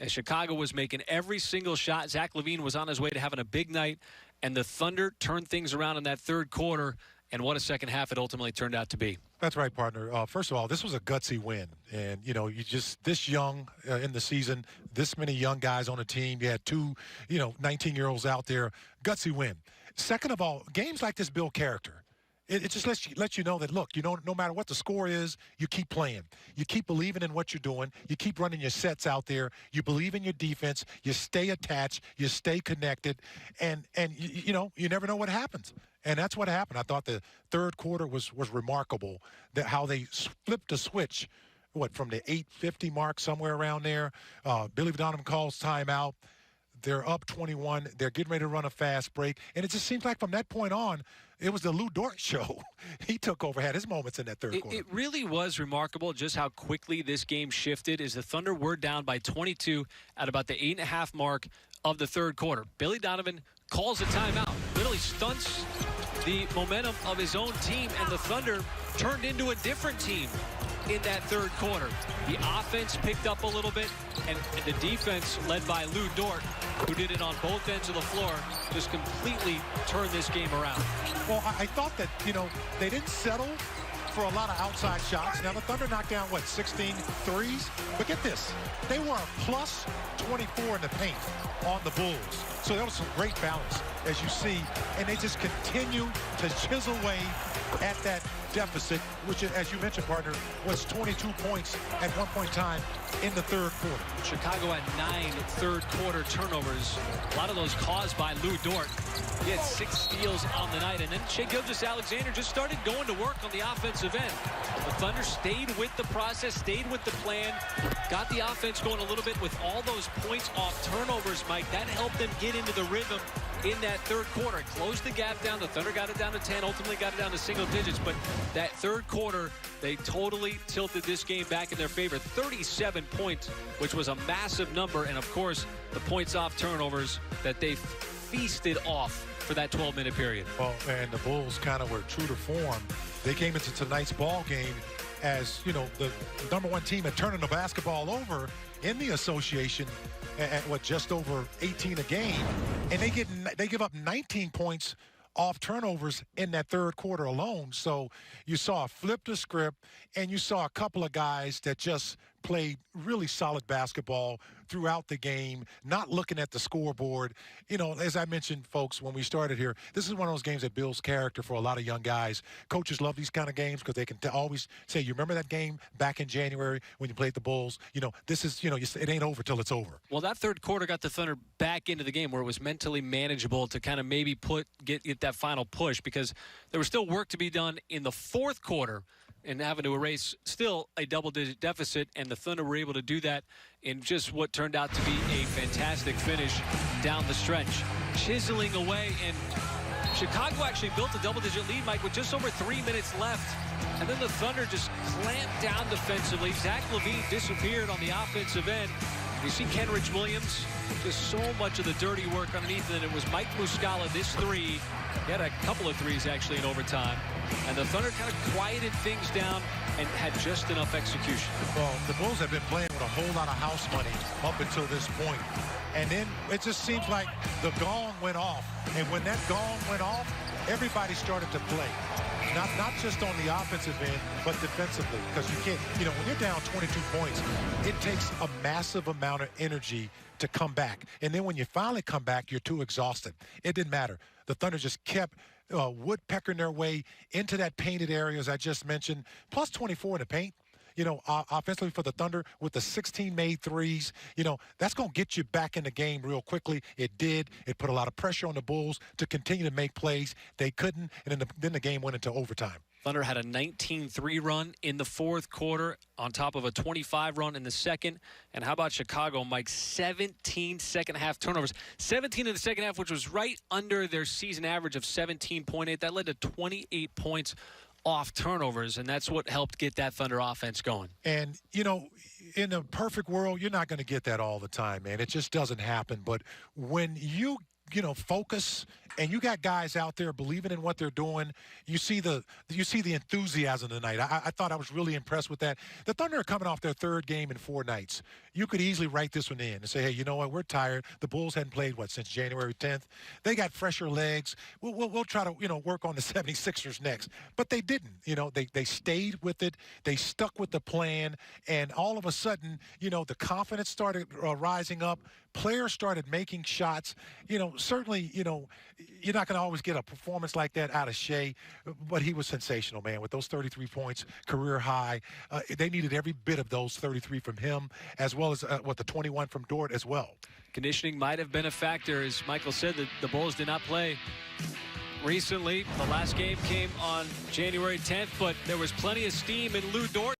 as Chicago was making every single shot. Zach Lavine was on his way to having a big night, and the Thunder turned things around in that third quarter, and what a second half it ultimately turned out to be. That's right, partner. First of all, this was a gutsy win. And, you just this young in the season, this many young guys on the team. You had two, 19-year-olds out there. Gutsy win. Second of all, games like this build character. It just lets you know that, look, no matter what the score is, you keep playing. You keep believing in what you're doing. You keep running your sets out there. You believe in your defense. You stay attached. You stay connected. And you never know what happens. And that's what happened. I thought the third quarter was remarkable, that how they flipped the switch, from the 8:50 mark, somewhere around there. Billy Donovan calls timeout. They're up 21. They're getting ready to run a fast break. And it just seems like from that point on, it was the Lou Dort show. He took over, had his moments in that third quarter. It really was remarkable just how quickly this game shifted as the Thunder were down by 22 at about the 8.5 mark of the third quarter. Billy Donovan calls a timeout, literally stunts the momentum of his own team, and the Thunder turned into a different team in that third quarter. The offense picked up a little bit, and the defense, led by Lou Dort, who did it on both ends of the floor, just completely turned this game around. Well, I thought that, they didn't settle for a lot of outside shots. Now, the Thunder knocked down, 16 threes? But get this, they were a plus 24 in the paint on the Bulls. So there was some great balance, as you see, and they just continue to chisel away at that deficit, which, as you mentioned, partner, was 22 points at one point in time in the third quarter. Chicago had 9 third-quarter turnovers, a lot of those caused by Lou Dort. He had 6 steals on the night, and then Shai Gilgeous-Alexander just started going to work on the offensive end. The Thunder stayed with the process, stayed with the plan, got the offense going a little bit with all those points off turnovers, Mike. That helped them get into the rhythm in that third quarter. It closed the gap down. The Thunder got it down to 10, ultimately got it down to single digits. But that third quarter, they totally tilted this game back in their favor. 37 points, which was a massive number. And, of course, the points off turnovers that they feasted off for that 12-minute period. Well, and the Bulls kind of were true to form. They came into tonight's ball game as, the number one team at turning the basketball over in the association at just over 18 a game, and they give up 19 points off turnovers in that third quarter alone. So you saw a flip the script, and you saw a couple of guys that just played really solid basketball throughout the game, not looking at the scoreboard. As I mentioned, folks, when we started here, this is one of those games that builds character for a lot of young guys. Coaches love these kind of games because they can always say, you remember that game back in January when you played the Bulls? This is, it ain't over till it's over. Well, that third quarter got the Thunder back into the game where it was mentally manageable to kind of maybe get that final push, because there was still work to be done in the fourth quarter and having to erase still a double-digit deficit, and the Thunder were able to do that in just what turned out to be a fantastic finish down the stretch. Chiseling away, and Chicago actually built a double-digit lead, Mike, with just over 3 minutes left. And then the Thunder just clamped down defensively. Zach Lavine disappeared on the offensive end. You see Kenrich Williams, just so much of the dirty work underneath, and it was Mike Muscala, this three. He had a couple of threes, actually, in overtime. And the Thunder kind of quieted things down and had just enough execution. Well, the Bulls have been playing with a whole lot of house money up until this point. And then it just seems like the gong went off. And when that gong went off, everybody started to play. Not just on the offensive end, but defensively. Because you can't, when you're down 22 points, it takes a massive amount of energy to come back. And then when you finally come back, you're too exhausted. It didn't matter. The Thunder just kept woodpecking their way into that painted area, as I just mentioned, plus 24 in the paint. Offensively for the Thunder with the 16 made threes, that's going to get you back in the game real quickly. It did. It put a lot of pressure on the Bulls to continue to make plays. They couldn't, and then the game went into overtime. Thunder had a 19-3 run in the fourth quarter on top of a 25 run in the second. And how about Chicago, Mike? 17 second-half turnovers. 17 in the second half, which was right under their season average of 17.8. That led to 28 points off turnovers, and that's what helped get that Thunder offense going. And, in a perfect world, you're not going to get that all the time, man. It just doesn't happen. But when you focus, and you got guys out there believing in what they're doing. You see the enthusiasm tonight. I thought I was really impressed with that. The Thunder are coming off their third game in 4 nights. You could easily write this one in and say, hey, you know what? We're tired. The Bulls hadn't played, since January 10th. They got fresher legs. We'll try to, work on the 76ers next. But they didn't. They stayed with it. They stuck with the plan. And all of a sudden, the confidence started rising up. Players started making shots. Certainly, you're not going to always get a performance like that out of Shea, but he was sensational, man, with those 33 points, career high. They needed every bit of those 33 from him, as well as the 21 from Dort as well. Conditioning might have been a factor. As Michael said, the Bulls did not play recently. The last game came on January 10th, but there was plenty of steam in Lou Dort.